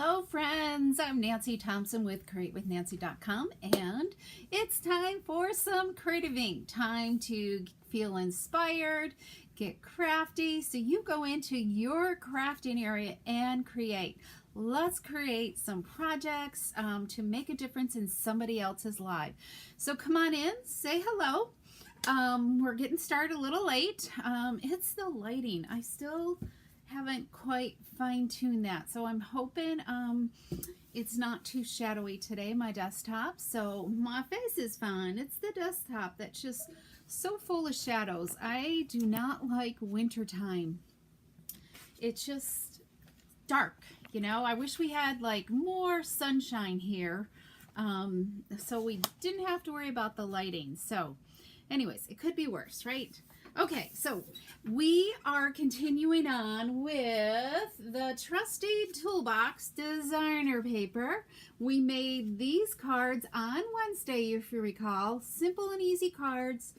Hello friends, I'm Nancy Thompson with createwithnancy.com, and it's time for some creativing. Time to feel inspired, get crafty, so you go into your crafting area and create. Let's create some projects to make a difference in somebody else's life. So come on in, say hello. We're getting started a little late. It's the lighting. I still haven't quite fine-tuned that, so I'm hoping it's not too shadowy today, my desktop. So my face is fine. It's the desktop that's just so full of shadows. I do not like wintertime. It's just dark, you know. I wish we had like more sunshine here, so we didn't have to worry about the lighting. So anyways, it could be worse, right? Okay, so we are continuing on with the Trusty Toolbox designer paper. We made these cards on Wednesday, if you recall. Simple and easy cards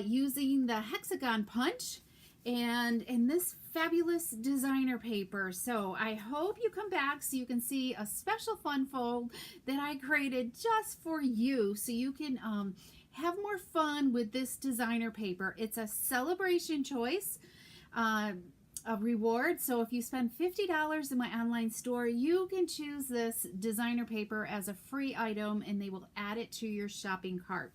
using the hexagon punch and this fabulous designer paper. So I hope you come back so you can see a special fun fold that I created just for you, so you can have more fun with this designer paper. It's a celebration choice, a reward. So if you spend $50 in my online store, you can choose this designer paper as a free item, and they will add it to your shopping cart.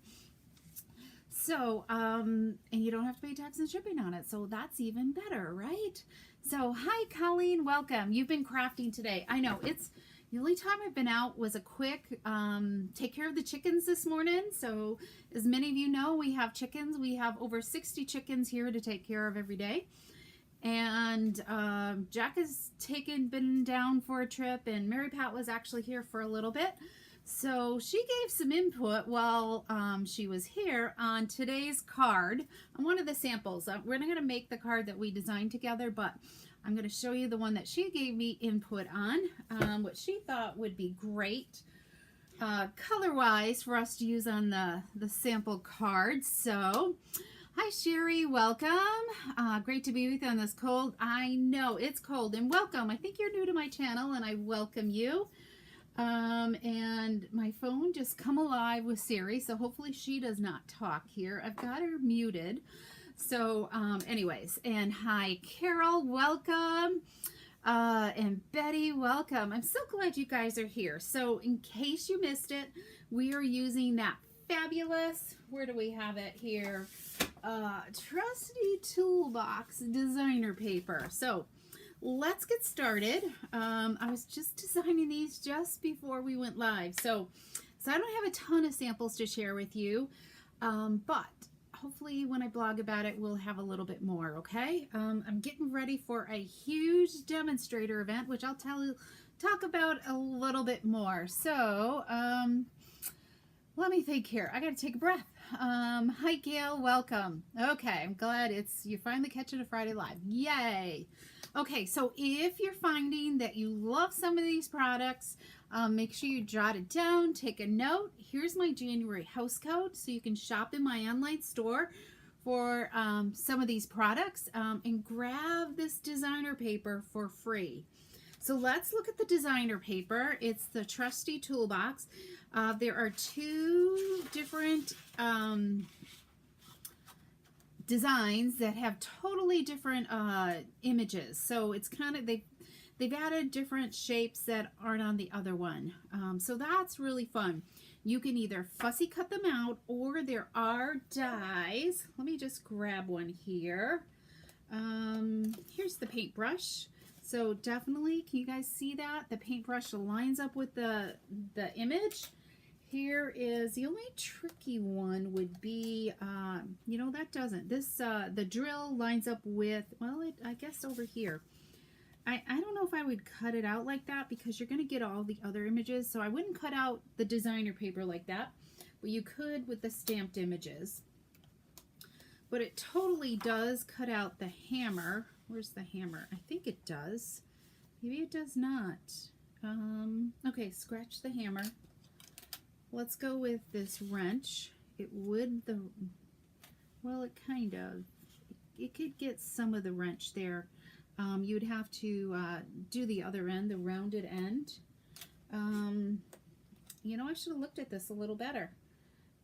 So, and you don't have to pay tax and shipping on it, so that's even better, right? So, hi Colleen, welcome. You've been crafting today. I know, it's the only time I've been out was a quick take care of the chickens this morning. So as many of you know, we have chickens. We have over 60 chickens here to take care of every day. And Jack has been down for a trip, and Mary Pat was actually here for a little bit. So she gave some input while she was here on today's card on one of the samples. We're not going to make the card that we designed together, but I'm going to show you the one that she gave me input on, what she thought would be great color-wise for us to use on the sample cards. So, hi Sherry, welcome. Great to be with you on this cold. I know it's cold, and welcome. I think you're new to my channel, and I welcome you. And my phone just come alive with Siri, so hopefully she does not talk here. I've got her muted. So anyways, and hi Carol, welcome, and Betty, welcome. I'm so glad you guys are here. So in case you missed it, we are using that fabulous, where do we have it here, Trusty Toolbox designer paper. So let's get started. I was just designing these just before we went live, so I don't have a ton of samples to share with you, but hopefully when I blog about it, we'll have a little bit more, okay? I'm getting ready for a huge demonstrator event, which I'll talk about a little bit more. So, let me think here. I gotta take a breath. Hi Gail, welcome. Okay, I'm glad you're finally catching a Friday Live. Yay! Okay, so if you're finding that you love some of these products, make sure you jot it down, take a note. Here's my January house code, so you can shop in my online store for some of these products, and grab this designer paper for free. So let's look at the designer paper. It's the Trusty Toolbox. There are two different designs that have totally different images. So it's kind of, they've added different shapes that aren't on the other one. So that's really fun. You can either fussy cut them out, or there are dies. Let me just grab one here. Here's the paintbrush. So definitely, can you guys see that? The paintbrush lines up with the image. Here is the only tricky one would be, you know, that doesn't. This, the drill lines up with, well, I guess over here. I don't know if I would cut it out like that, because you're going to get all the other images. So I wouldn't cut out the designer paper like that, but you could with the stamped images. But it totally does cut out the hammer. Where's the hammer? I think it does. Maybe it does not. Okay, scratch the hammer. Let's go with this wrench. It would, well, it kind of, it could get some of the wrench there. you'd have to do the other end, the rounded end. You know, I should have looked at this a little better.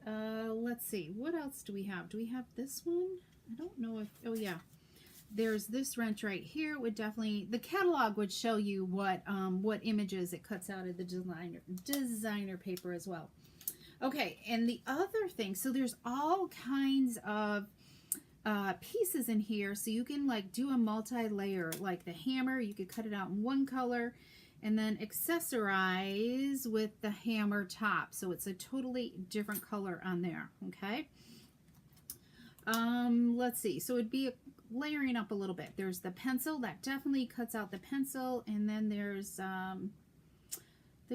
Let's see, what else do we have? Do we have this one? I don't know if, oh yeah, there's this wrench right here. Would definitely, the catalog would show you what images it cuts out of the designer paper as well. Okay, and the other thing, so there's all kinds of pieces in here, so you can like do a multi-layer, like the hammer, you could cut it out in one color and then accessorize with the hammer top, so it's a totally different color on there. Okay, let's see, so it'd be layering up a little bit. There's the pencil that definitely cuts out the pencil, and then there's the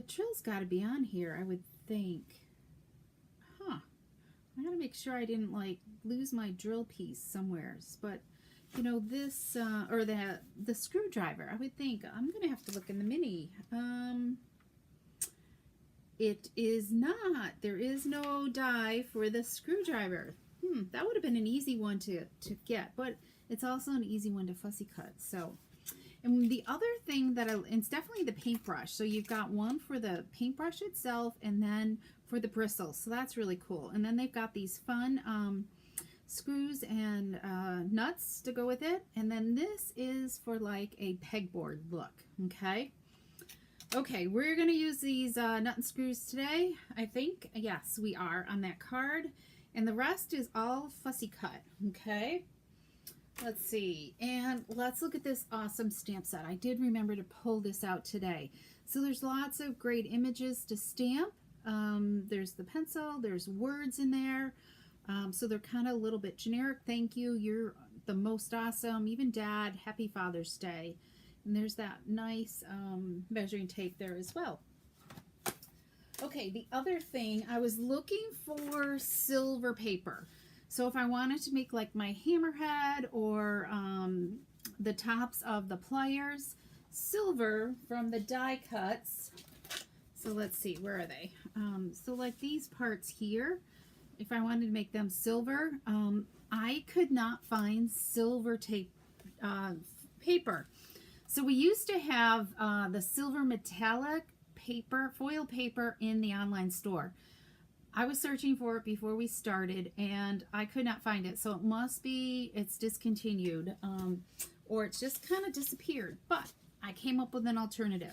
drill's got to be on here, I would think. I gotta make sure I didn't like lose my drill piece somewheres, but you know, this or the screwdriver, I would think I'm gonna have to look in the mini. It is not, there is no die for the screwdriver. That would have been an easy one to get, but it's also an easy one to fussy cut. So, and the other thing that it's definitely the paintbrush. So you've got one for the paintbrush itself and then for the bristles. So that's really cool. And then they've got these fun screws and nuts to go with it. And then this is for like a pegboard look. Okay. Okay, we're going to use these nut and screws today, I think. Yes, we are on that card. And the rest is all fussy cut. Okay. Let's see, and let's look at this awesome stamp set. I did remember to pull this out today. So there's lots of great images to stamp. There's the pencil, there's words in there. So they're kind of a little bit generic. Thank you, you're the most awesome. Even Dad, happy Father's Day. And there's that nice measuring tape there as well. Okay, the other thing, I was looking for silver paper. So if I wanted to make like my hammerhead or the tops of the pliers, silver from the die cuts. So let's see, where are they? So like these parts here, if I wanted to make them silver, I could not find silver tape paper. So we used to have the silver metallic paper, foil paper in the online store. I was searching for it before we started and I could not find it. So it must be, it's discontinued or it's just kind of disappeared. But I came up with an alternative.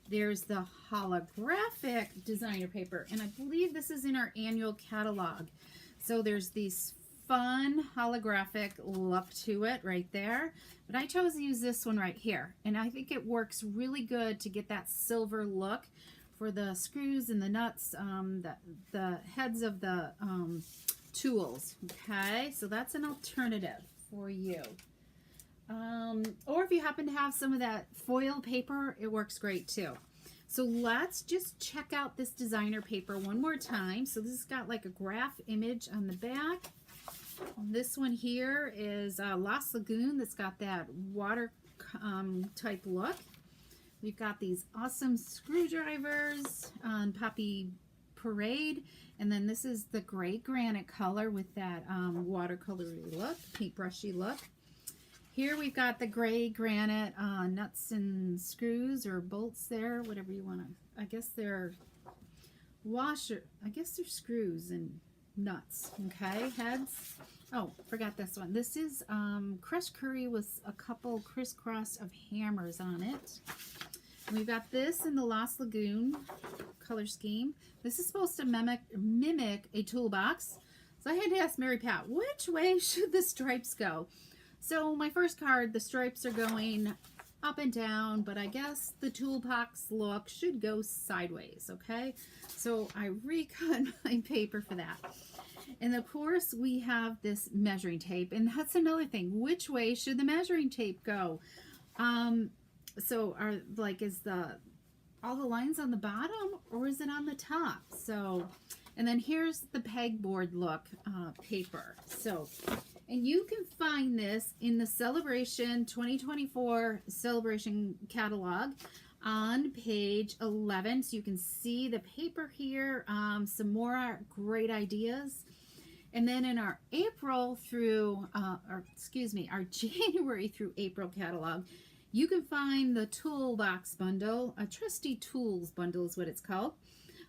There's the holographic designer paper, and I believe this is in our annual catalog. So there's these fun holographic look to it right there. But I chose to use this one right here. And I think it works really good to get that silver look for the screws and the nuts, the heads of the tools. Okay, so that's an alternative for you. Or if you happen to have some of that foil paper, it works great too. So let's just check out this designer paper one more time. So this has got like a graph image on the back. This one here is Lost Lagoon that's got that water type look. We've got these awesome screwdrivers on Poppy Parade. And then this is the gray granite color with that watercolory look, paintbrushy look. Here we've got the gray granite nuts and screws or bolts there, whatever you want to. I guess they're they're screws and nuts. Okay, heads. Oh, forgot this one. This is crushed curry with a couple crisscross of hammers on it. We've got this in the Lost Lagoon color scheme. This is supposed to mimic a toolbox. So I had to ask Mary Pat, which way should the stripes go? So my first card, the stripes are going up and down, but I guess the toolbox look should go sideways, okay? So I recut my paper for that. And of course, we have this measuring tape, and that's another thing. Which way should the measuring tape go? So is all the lines on the bottom, or is it on the top? So, and then here's the pegboard look paper. So, and you can find this in the Celebration 2024 Celebration catalog on page 11. So you can see the paper here, some more great ideas. And then in our our January through April catalog, you can find the Toolbox bundle, a Trusty Tools bundle is what it's called,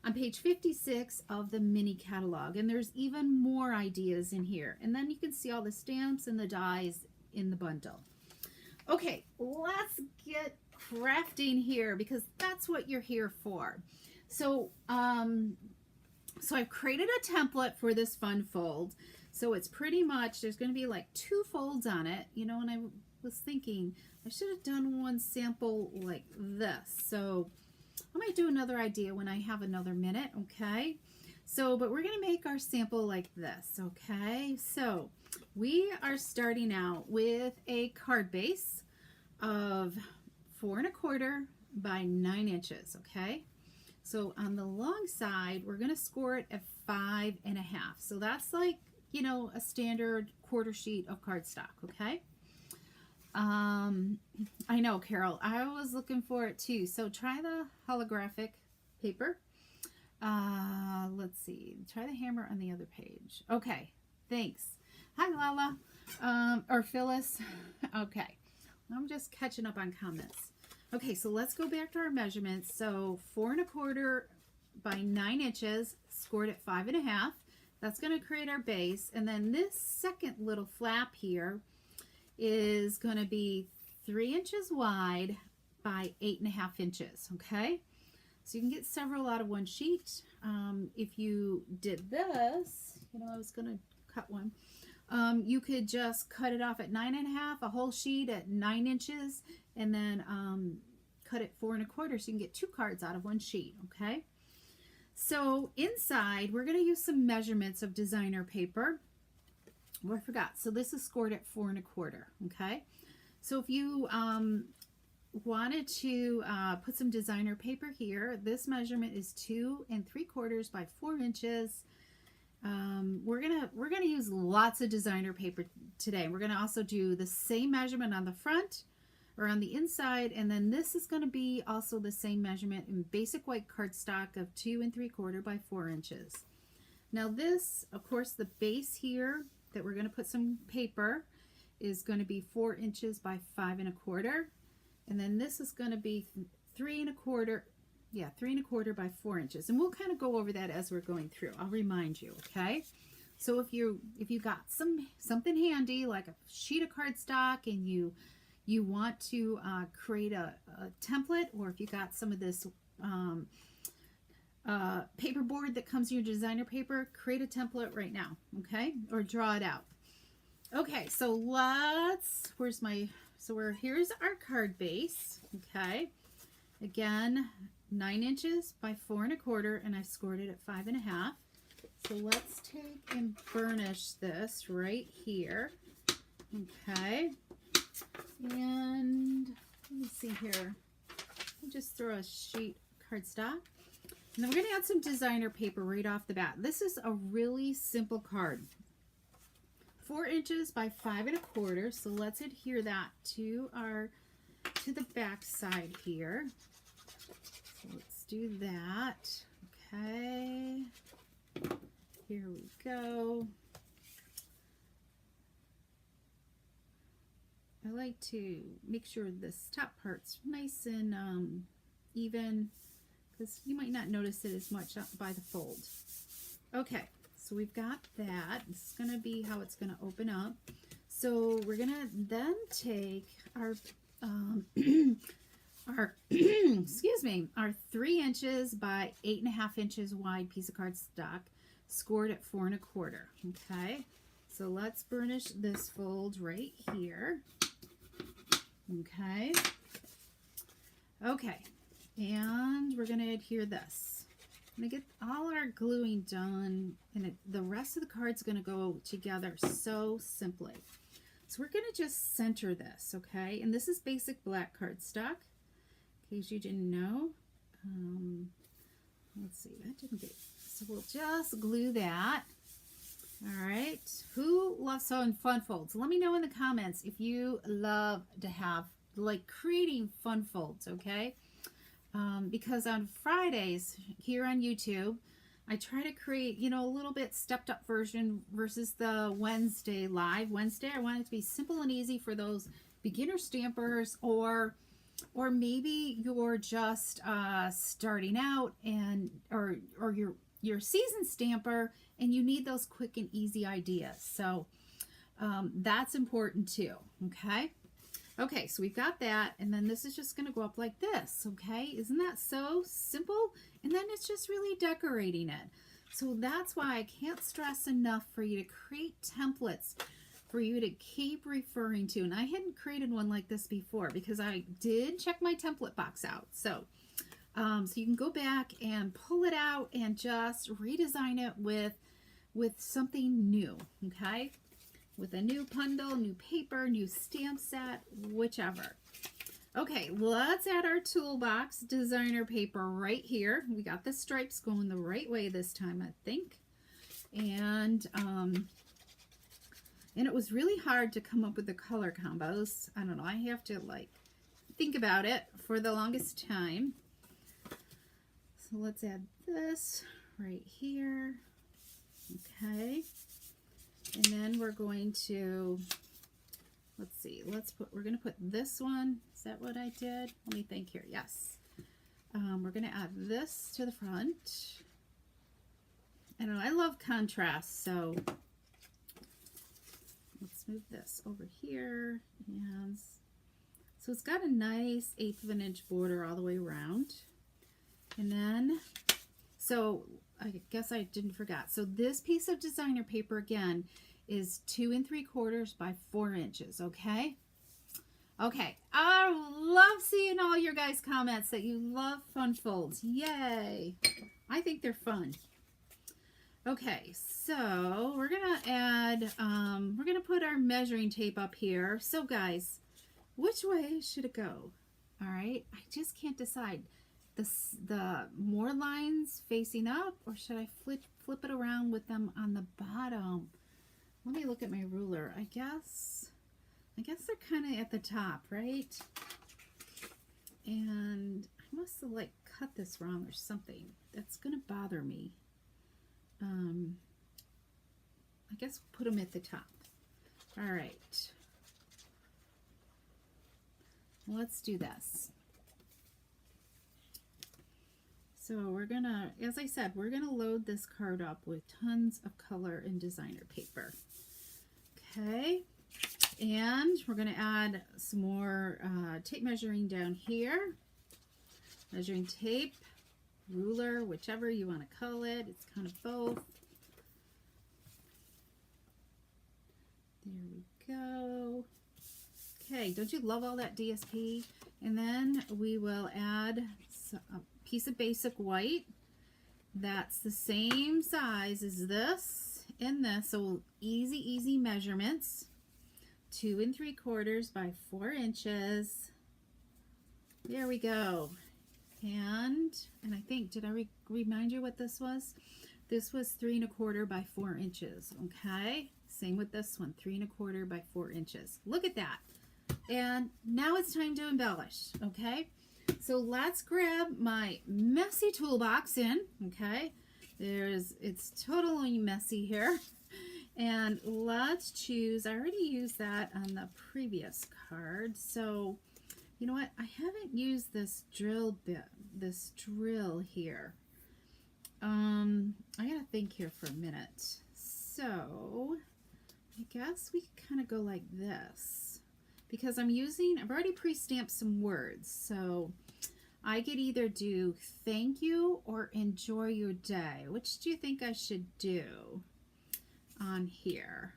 on page 56 of the mini catalog. And there's even more ideas in here. And then you can see all the stamps and the dies in the bundle. Okay, let's get crafting here because that's what you're here for. So, I've created a template for this fun fold. So it's pretty much, there's going to be like 2 folds on it, you know, and I was thinking I should have done one sample like this. So I might do another idea when I have another minute, okay? So, but we're going to make our sample like this, okay? So we are starting out with a card base of 4 1/4 by 9 inches, okay? So on the long side, we're going to score it at 5 1/2. So that's like, you know, a standard quarter sheet of cardstock, okay? I know, Carol, I was looking for it too. So try the holographic paper. Let's see, try the hammer on the other page. Okay, thanks. Hi, Lala, or Phyllis. Okay, I'm just catching up on comments. Okay, so let's go back to our measurements. So 4 1/4 by 9 inches, scored at 5 1/2. That's going to create our base. And then this second little flap here is going to be 3 inches wide by 8 1/2 inches. Okay, so you can get several out of one sheet. If you did this, you know, I was going to cut one. You could just cut it off at 9 1/2, a whole sheet at 9 inches, and then cut it 4 1/4 so you can get 2 cards out of one sheet, okay? So inside, we're going to use some measurements of designer paper. Oh, I forgot. So this is scored at 4 1/4, okay? So if you wanted to put some designer paper here, this measurement is 2 3/4 by 4 inches. We're gonna use lots of designer paper today. We're gonna also do the same measurement on the front or on the inside, and then this is gonna be also the same measurement in basic white cardstock of 2 3/4 by 4 inches. Now this, of course, the base here that we're gonna put some paper is gonna be 4 inches by 5 1/4, and then this is gonna be 3 1/4. Yeah, 3 1/4 by 4 inches. And we'll kind of go over that as we're going through. I'll remind you, okay? So if you got something handy, like a sheet of cardstock, and you want to create a template, or if you got some of this paperboard that comes in your designer paper, create a template right now, okay? Or draw it out. Okay, so here's our card base, okay? Again, 9 inches by 4 1/4, and I scored it at 5 1/2. So let's take and burnish this right here. Okay. And let me see here. I'll just throw a sheet of cardstock. And then we're going to add some designer paper right off the bat. This is a really simple card. 4 inches by 5 1/4. So let's adhere that to the back side here. So let's do that. Okay. Here we go. I like to make sure this top part's nice and even, because you might not notice it as much by the fold. Okay, so we've got that. This is going to be how it's going to open up. So we're going to then take our excuse me, our 3 inches by 8 1/2 inches wide piece of cardstock, scored at 4 1/4. Okay, so let's burnish this fold right here. Okay, and we're going to adhere this. I'm going to get all our gluing done, and the rest of the card's going to go together so simply. So we're going to just center this, okay? And this is basic black cardstock, in case you didn't know. Let's see, that didn't get, so we'll just glue that. All right, who loves sewing fun folds? Let me know in the comments if you love to have, like, creating fun folds, okay? Because on Fridays here on YouTube, I try to create, you know, a little bit stepped up version versus the Wednesday live. Wednesday, I want it to be simple and easy for those beginner stampers, or maybe you're just starting out and or you're a seasoned stamper and you need those quick and easy ideas. So that's important too. Okay, so we've got that, and then this is just going to go up like this. Okay, isn't that so simple? And then it's just really decorating it. So that's why I can't stress enough for you to create templates for you to keep referring to. And I hadn't created one like this before because I did check my template box out. So so you can go back and pull it out and just redesign it with something new. Okay, with a new bundle, new paper, new stamp set, whichever. Okay, let's add our toolbox designer paper right here. We got the stripes going the right way this time, I think. And it was really hard to come up with the color combos. I don't know, I have to like think about it for the longest time. So let's add this right here. Okay. And then we're going to, let's see, we're going to put this one. Is that what I did? Let me think here. Yes. We're going to add this to the front. I know I love contrast, so let's move this over here. And so it's got a nice 1/8 of an inch border all the way around. And then, so I guess I didn't forget. So this piece of designer paper again is 2 3/4 by 4 inches. Okay. Okay. I love seeing all your guys' comments that you love fun folds. Yay! I think they're fun. Okay, so we're gonna add. We're gonna put our measuring tape up here. So guys, which way should it go? All right. I just can't decide. The more lines facing up, or should I flip it around with them on the bottom? Let me look at my ruler. I guess they're kind of at the top, right? And I must have like cut this wrong or something. That's gonna bother me. I guess we'll put them at the top. All right. Let's do this. So we're gonna, as I said, we're gonna load this card up with tons of color and designer paper. Okay, and we're gonna add some more tape measuring down here. Measuring tape, ruler, whichever you want to call it. It's kind of both. There we go. Okay, don't you love all that DSP? And then we will add a piece of basic white that's the same size as this and this, so easy measurements. 2 3/4 by 4 inches. There we go. And I think, did I remind you what this was? This was 3 1/4 by 4 inches. Okay, same with this one, 3 1/4 by 4 inches. Look at that. And now it's time to embellish. Okay, so let's grab my messy toolbox in. Okay, it's totally messy here. And let's choose, I already used that on the previous card. So you know what, I haven't used this drill here. I gotta think here for a minute. So I guess we can kind of go like this, because I've already pre-stamped some words. So I could either do thank you or enjoy your day. Which do you think I should do on here?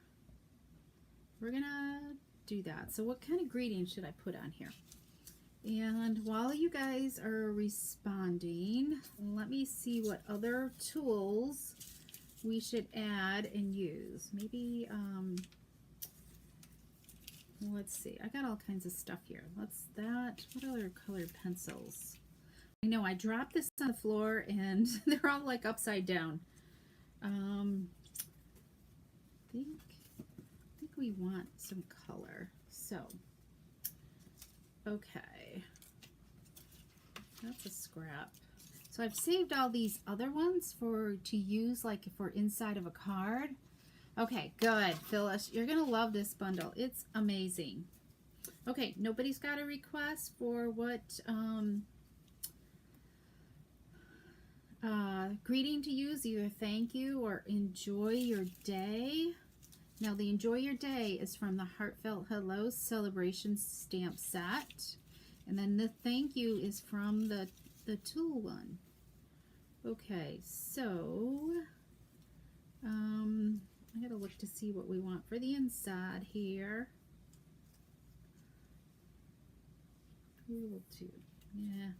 We're gonna do that. So what kind of greeting should I put on here? And while you guys are responding, let me see what other tools we should add and use. Maybe, let's see. I got all kinds of stuff here. What other colored pencils? I know I dropped this on the floor and they're all like upside down. I think we want some color. So, okay. That's a scrap. So I've saved all these other ones to use like for inside of a card. Okay, good, Phyllis. You're going to love this bundle. It's amazing. Okay, nobody's got a request for what greeting to use, either thank you or enjoy your day. Now the enjoy your day is from the Heartfelt Hello Celebration stamp set. And then the thank you is from the tool one. Okay, so I gotta look to see what we want for the inside here. Yeah,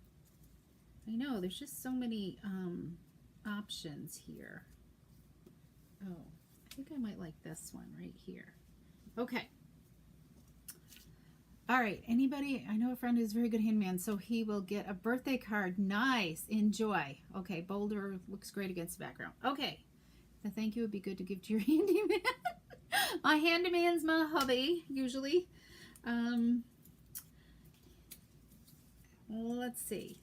I know there's just so many options here. Oh, I think I might like this one right here. Okay. All right, anybody, I know a friend who's a very good handman, so he will get a birthday card. Nice, enjoy. Okay, Boulder looks great against the background. Okay, the thank you would be good to give to your handyman. My handyman's my hubby, usually. Let's see.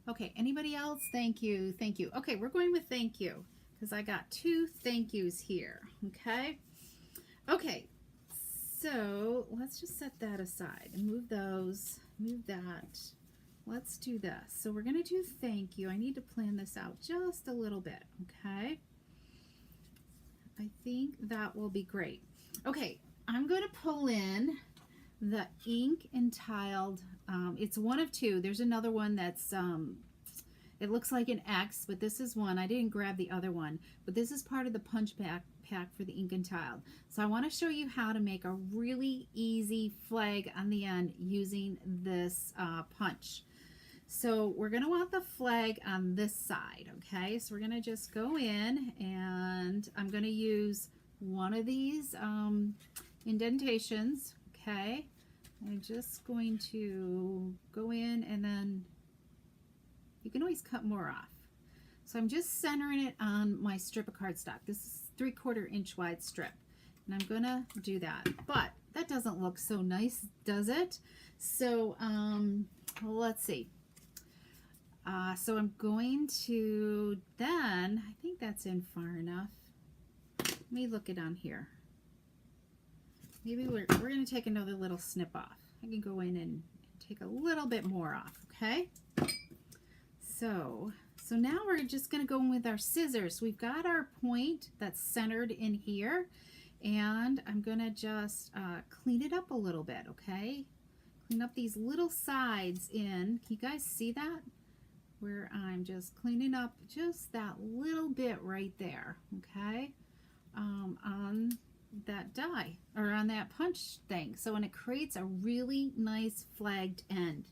Okay, anybody else? Thank you, thank you. Okay, we're going with thank you, because I got 2 thank yous here, okay? Okay. So let's just set that aside and move those, move that. Let's do this. So we're going to do thank you. I need to plan this out just a little bit, okay? I think that will be great. Okay, I'm going to pull in the ink and tiled. It's one of 2. There's another one that's, it looks like an X, but this is one. I didn't grab the other one, but this is part of the punch pack for the ink and tiled. So I want to show you how to make a really easy flag on the end using this punch. So we're going to want the flag on this side, okay? So we're going to just go in, and I'm going to use one of these indentations, okay? I'm just going to go in, and then you can always cut more off. So I'm just centering it on my strip of cardstock. This is 3/4 inch wide strip, and I'm gonna do that. But that doesn't look so nice, does it? So let's see. So I'm going to then, I think that's in far enough. Let me look it on here. Maybe we're gonna take another little snip off. I can go in and take a little bit more off, okay? So now we're just going to go in with our scissors. We've got our point that's centered in here, and I'm going to just clean it up a little bit, okay? Clean up these little sides in. Can you guys see that? Where I'm just cleaning up just that little bit right there, okay? On that die, or on that punch thing. So when it creates a really nice flagged end.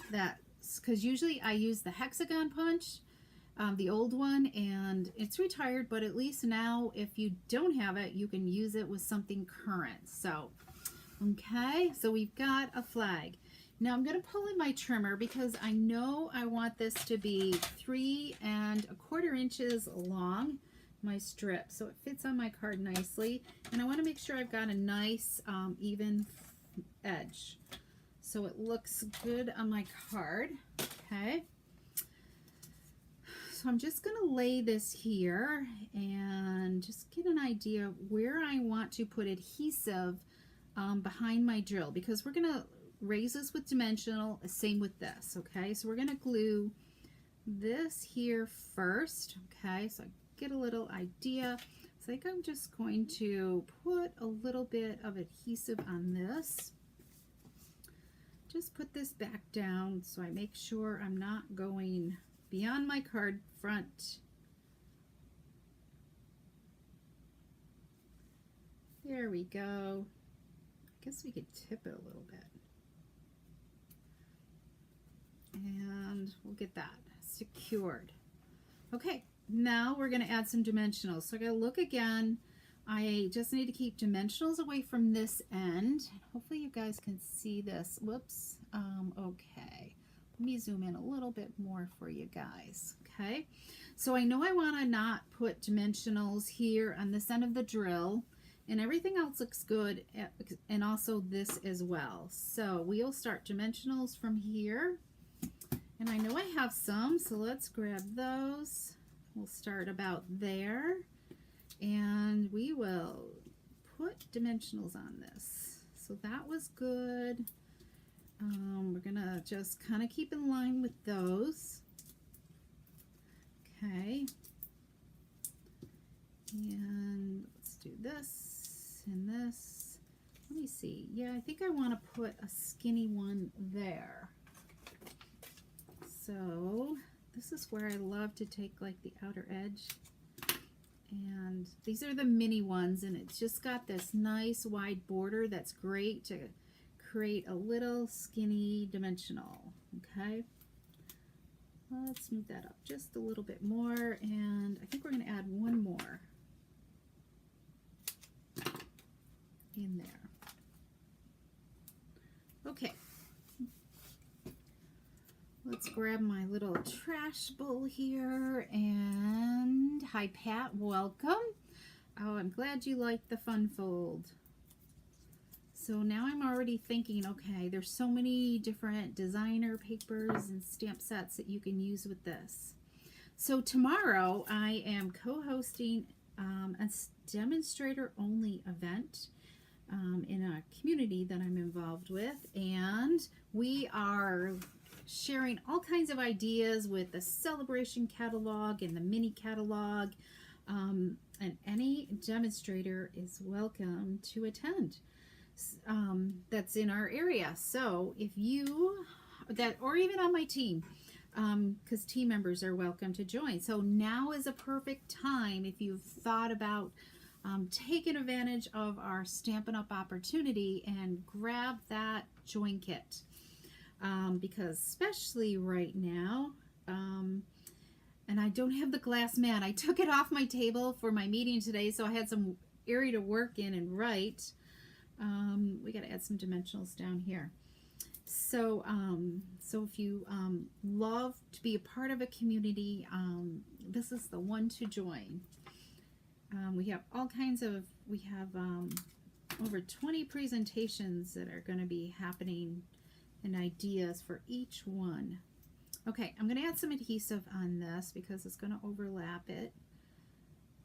That's because usually I use the hexagon punch, the old one, and it's retired, but at least now if you don't have it, you can use it with something current. So, okay, so we've got a flag. Now I'm going to pull in my trimmer because I know I want this to be 3 1/4 inches long, my strip, so it fits on my card nicely, and I want to make sure I've got a nice even edge so it looks good on my card. Okay, so I'm just going to lay this here and just get an idea of where I want to put adhesive behind my drill, because we're going to raise this with dimensional, same with this. Okay, so we're going to glue this here first. Okay, so I get a little idea. So I think I'm just going to put a little bit of adhesive on this. Just put this back down so I make sure I'm not going beyond my card front. There we go. I guess we could tip it a little bit. And we'll get that secured. Okay, now we're going to add some dimensionals. So I got to look again. I just need to keep dimensionals away from this end. Hopefully you guys can see this. Whoops. Okay. Let me zoom in a little bit more for you guys. Okay. So I know I want to not put dimensionals here on this end of the drill, and everything else looks good, and also this as well. So we'll start dimensionals from here. And I know I have some, so let's grab those. We'll start about there, and we will put dimensionals on this. So that was good. We're gonna just kind of keep in line with those. Okay. And let's do this and this. Let me see. Yeah, I think I want to put a skinny one there. So this is where I love to take like the outer edge. And these are the mini ones, and it's just got this nice wide border that's great to create a little skinny dimensional. Okay. Let's move that up just a little bit more, and I think we're going to add one more in there. Okay. Let's grab my little trash bowl here, and hi Pat, welcome. Oh, I'm glad you liked the fun fold. So now I'm already thinking, okay, there's so many different designer papers and stamp sets that you can use with this. So tomorrow I am co-hosting a demonstrator only event in a community that I'm involved with, and we are sharing all kinds of ideas with the Saleabration catalog and the mini catalog, and any demonstrator is welcome to attend that's in our area. So if you or even on my team, because team members are welcome to join. So now is a perfect time if you've thought about taking advantage of our Stampin' Up! Opportunity and grab that join kit. Because especially right now, and I don't have the glass mat. I took it off my table for my meeting today, so I had some area to work in and write. We got to add some dimensionals down here. So, so if you love to be a part of a community, this is the one to join. We have all kinds of, we have over 20 presentations that are going to be happening and ideas for each one. Okay, I'm going to add some adhesive on this because it's going to overlap it.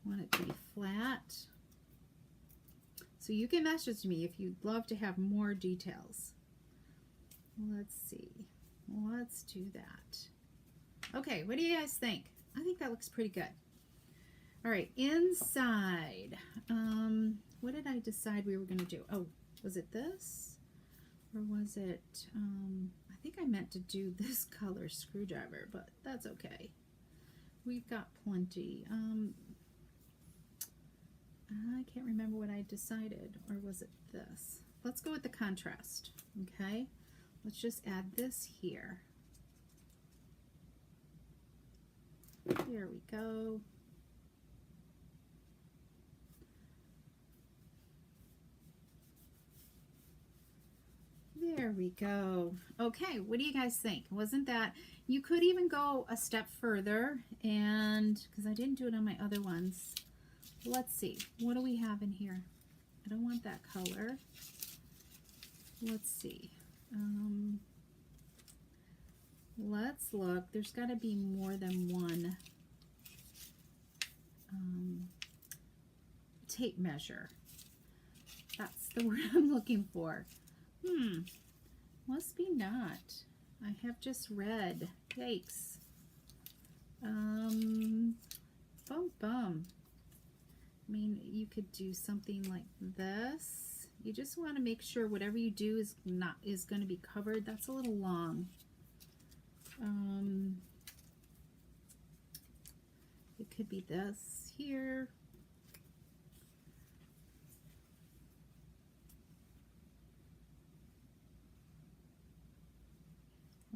I want it to be flat. So you can message me if you'd love to have more details. Let's see. Let's do that. Okay, what do you guys think? I think that looks pretty good. All right, inside. What did I decide we were going to do? Oh, was it this? Or was it, I think I meant to do this color screwdriver, but that's okay. We've got plenty. I can't remember what I decided, or was it this? Let's go with the contrast, okay? Let's just add this here. There we go. There we go. Okay, what do you guys think? Wasn't that, you could even go a step further, and because I didn't do it on my other ones. Let's see, what do we have in here? I don't want that color. Let's see. Let's look. There's got to be more than one tape measure. That's the word I'm looking for. Must be not. I have just read. Yikes. Bum. I mean, you could do something like this. You just want to make sure whatever you do is going to be covered. That's a little long. It could be this here.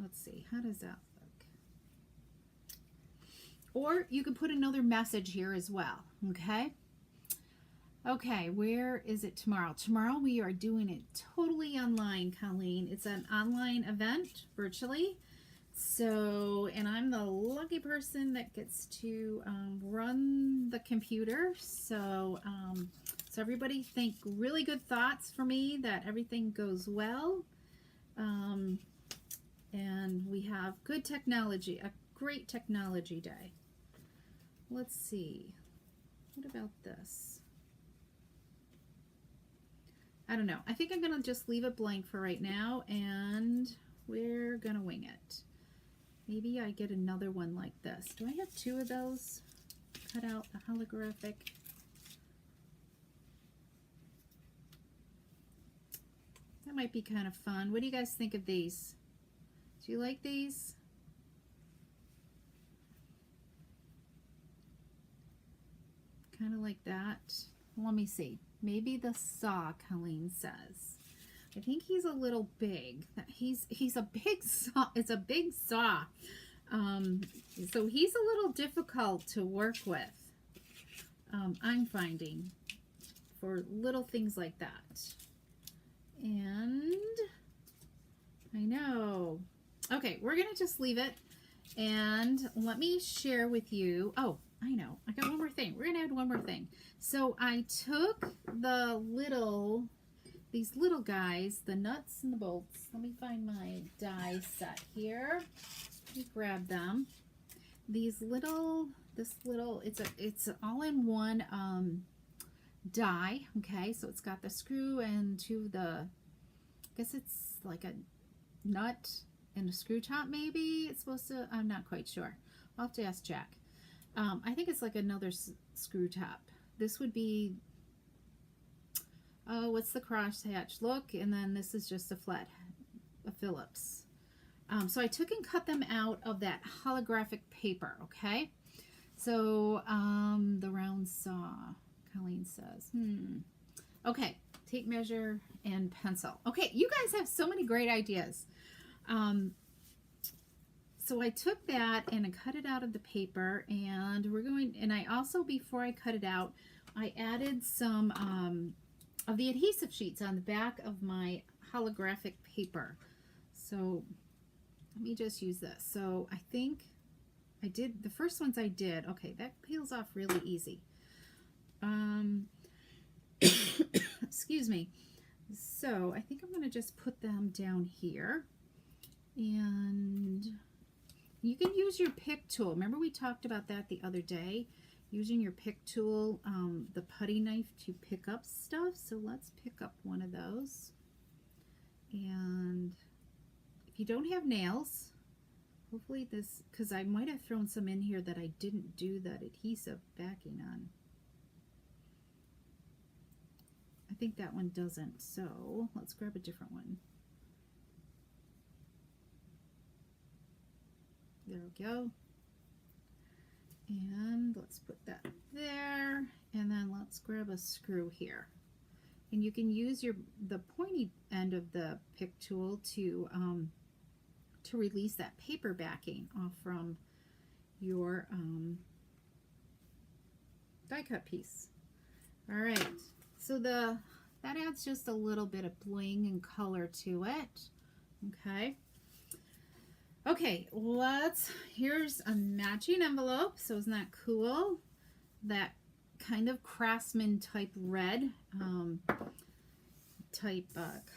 Let's see, how does that look? Or you could put another message here as well, okay? Okay, where is it tomorrow? Tomorrow we are doing it totally online, Colleen. It's an online event, virtually. So, and I'm the lucky person that gets to run the computer. So, so everybody think really good thoughts for me, that everything goes well. and we have good technology, a great technology day. Let's see. What about this? I don't know. I think I'm going to just leave it blank for right now, and we're going to wing it. Maybe I get another one like this. Do I have two of those? Cut out the holographic. That might be kind of fun. What do you guys think of these? Do you like these? Kind of like that. Let me see. Maybe the saw, Colleen says. I think he's a little big. He's a big saw. It's a big saw. So he's a little difficult to work with. I'm finding for little things like that. And I know. Okay, we're gonna just leave it. And let me share with you. Oh, I know. I got one more thing. We're gonna add one more thing. So I took these little guys, the nuts and the bolts. Let me find my die set here. Let me grab them. It's an all-in-one die. Okay, so it's got the screw and I guess it's like a nut and a screw top. Maybe it's supposed to. I'm not quite sure. I'll have to ask Jack. I think it's like another screw top. This would be, oh, what's the crosshatch look? And then this is just a Phillips. So I took and cut them out of that holographic paper, okay? So the round saw, Colleen says. Okay, tape measure and pencil. Okay, you guys have so many great ideas. So I took that and I cut it out of the paper, and I also, before I cut it out, I added some of the adhesive sheets on the back of my holographic paper. So let me just use this. So I think I did, the first ones I did, okay, that peels off really easy. Excuse me. So I think I'm going to just put them down here, and you can use your pick tool. Remember we talked about that the other day, using your pick tool, the putty knife to pick up stuff. So let's pick up one of those. And if you don't have nails, hopefully this, because I might have thrown some in here that I didn't do that adhesive backing on. I think that one doesn't, so let's grab a different one. There we go. And let's put that there, and then let's grab a screw here. And you can use the pointy end of the pick tool to release that paper backing off from your die cut piece. All right, so that adds just a little bit of bling and color to it. Okay. Okay, here's a matching envelope. So isn't that cool? That kind of Craftsman type red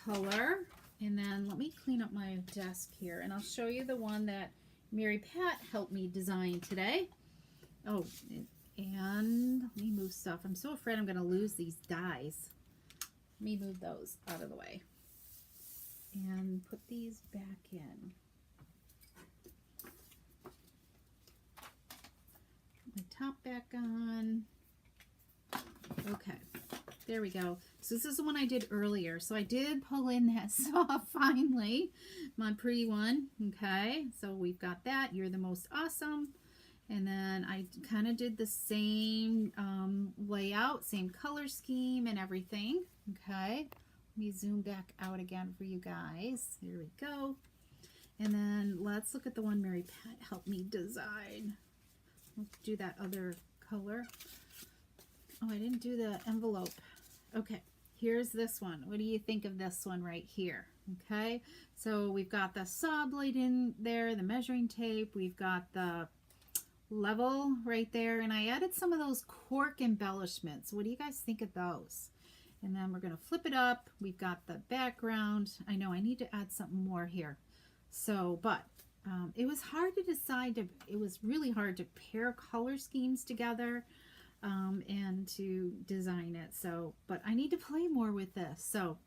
color. And then let me clean up my desk here, and I'll show you the one that Mary Pat helped me design today. Oh, and let me move stuff. I'm so afraid I'm going to lose these dies. Let me move those out of the way and put these back in. My top back on. Okay, there we go. So this is the one I did earlier. So I did pull in that saw finally, my pretty one. Okay, so we've got that. You're the most awesome. And then I kind of did the same layout, same color scheme and everything. Okay, let me zoom back out again for you guys. There we go. And then let's look at the one Mary Pat helped me design. Let's do that other color. Oh, I didn't do the envelope. Okay, here's this one. What do you think of this one right here? Okay, so we've got the saw blade in there, the measuring tape. We've got the level right there, and I added some of those cork embellishments. What do you guys think of those? And then we're going to flip it up. We've got the background. I know I need to add something more here. So, but it was hard to decide. It was really hard to pair color schemes together and to design it. So, but I need to play more with this. So,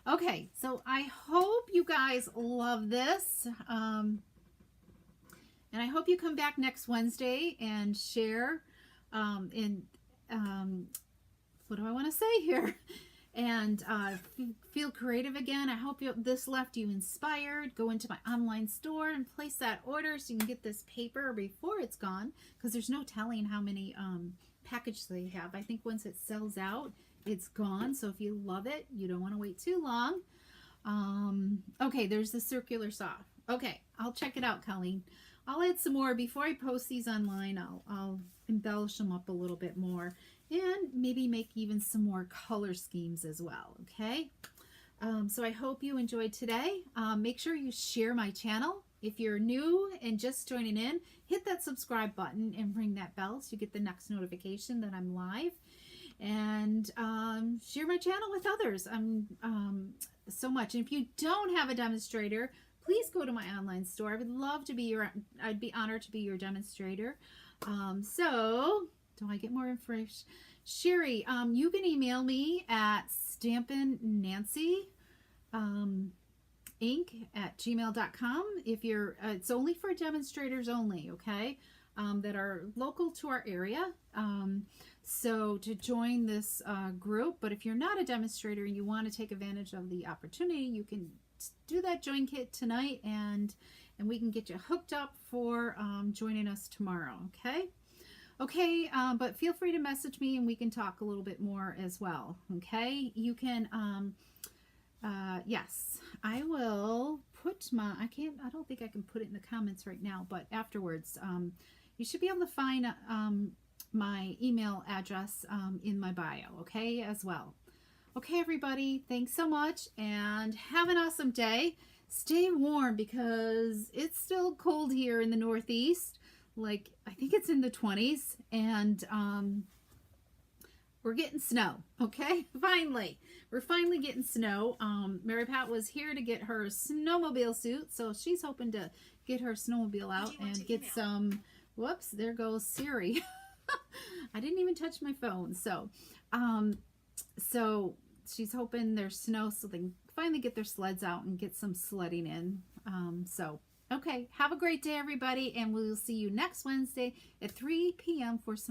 okay. So I hope you guys love this. And I hope you come back next Wednesday and share what do I want to say here? And feel creative again. I hope this left you inspired. Go into my online store and place that order so you can get this paper before it's gone, because there's no telling how many packages they have. I think once it sells out, it's gone. So if you love it, you don't want to wait too long. Okay, there's the circular saw. Okay, I'll check it out, Colleen. I'll add some more before I post these online. I'll embellish them up a little bit more and maybe make even some more color schemes as well. Okay. So I hope you enjoyed today. Make sure you share my channel. If you're new and just joining in, hit that subscribe button and ring that bell so you get the next notification that I'm live. And share my channel with others. So much. And if you don't have a demonstrator, please go to my online store. I would love to be I'd be honored to be your demonstrator. So, do I get more information? Sherry, you can email me at stampingnancy@gmail.com. If you're, it's only for demonstrators only, okay, that are local to our area. So to join this group, but if you're not a demonstrator and you want to take advantage of the opportunity, you can do that join kit tonight, and we can get you hooked up for joining us tomorrow. Okay, but feel free to message me and we can talk a little bit more as well. Okay, you can yes, I will put my, I don't think I can put it in the comments right now, but afterwards you should be able to find my email address in my bio, okay, as well. Okay, everybody, thanks so much, and have an awesome day. Stay warm because it's still cold here in the Northeast. Like, I think it's in the 20s, and we're getting snow, okay? Finally. We're finally getting snow. Mary Pat was here to get her snowmobile suit, so she's hoping to get her snowmobile out and get some, whoops, there goes Siri. I didn't even touch my phone, so she's hoping there's snow so they can finally get their sleds out and get some sledding in. Okay, have a great day, everybody, and we'll see you next Wednesday at 3 p.m. for some